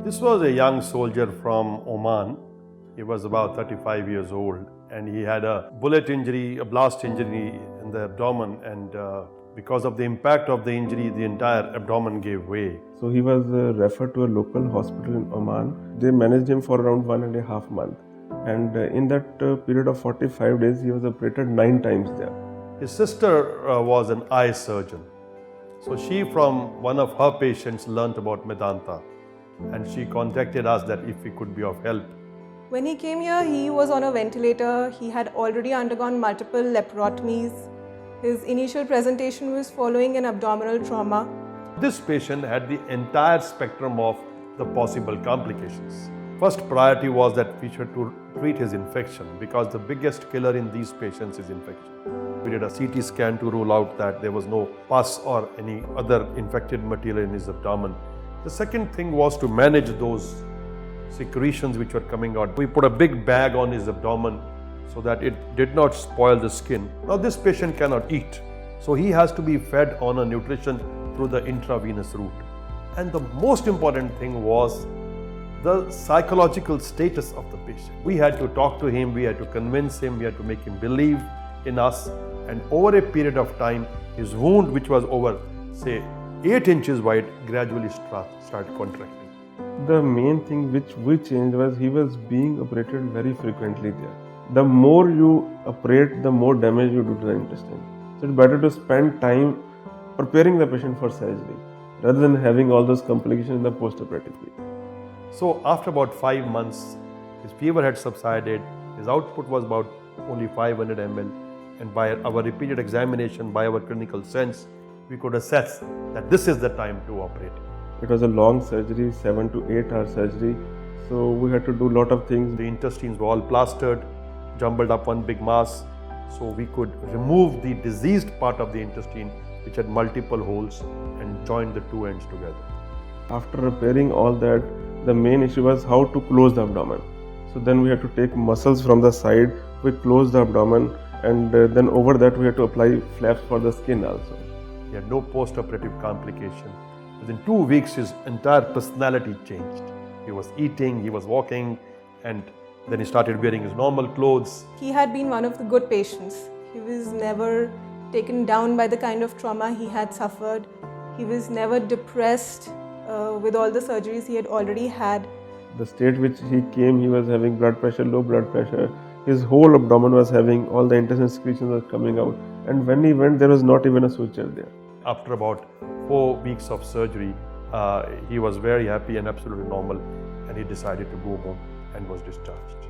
This was a young soldier from Oman. He was about 35 years old and he had a bullet injury, a blast injury in the abdomen, and because of the impact of the injury, the entire abdomen gave way. So he was referred to a local hospital in Oman. They managed him for around 1.5 months. And in that period of 45 days, he was operated 9 times there. His sister was an eye surgeon. So she, from one of her patients, learnt about Medanta, and she contacted us that if we could be of help. When he came here, he was on a ventilator. He had already undergone multiple laparotomies. His initial presentation was following an abdominal trauma. This patient had the entire spectrum of the possible complications. First priority was that we should to treat his infection, because the biggest killer in these patients is infection. We did a CT scan to rule out that there was no pus or any other infected material in his abdomen. The second thing was to manage those secretions which were coming out. We put a big bag on his abdomen so that it did not spoil the skin. Now this patient cannot eat, so he has to be fed on a nutrition through the intravenous route. And the most important thing was the psychological status of the patient. We had to talk to him, we had to convince him, we had to make him believe in us, and over a period of time, his wound, which was over, say, 8 inches wide, gradually started contracting. The main thing which we changed was he was being operated very frequently there. The more you operate, the more damage you do to the intestine. So it's better to spend time preparing the patient for surgery rather than having all those complications in the post-operative period. So after about 5 months, his fever had subsided, his output was about only 500 ml, and by our repeated examination, by our clinical sense, we could assess that this is the time to operate. It was a long surgery, 7 to 8 hour surgery, so we had to do a lot of things. The intestines were all plastered, jumbled up one big mass, so we could remove the diseased part of the intestine which had multiple holes and join the two ends together. After repairing all that, the main issue was how to close the abdomen. So then we had to take muscles from the side, we closed the abdomen, and then over that we had to apply flaps for the skin also. He had no post-operative complication. Within 2 weeks, his entire personality changed. He was eating, he was walking, and then he started wearing his normal clothes. He had been one of the good patients. He was never taken down by the kind of trauma he had suffered. He was never depressed with all the surgeries he had already had. The state which he came, he was having blood pressure, low blood pressure. His whole abdomen was having, all the intestinal secretions were coming out. And when he went, there was not even a suture there. After about 4 weeks of surgery, he was very happy and absolutely normal, and he decided to go home and was discharged.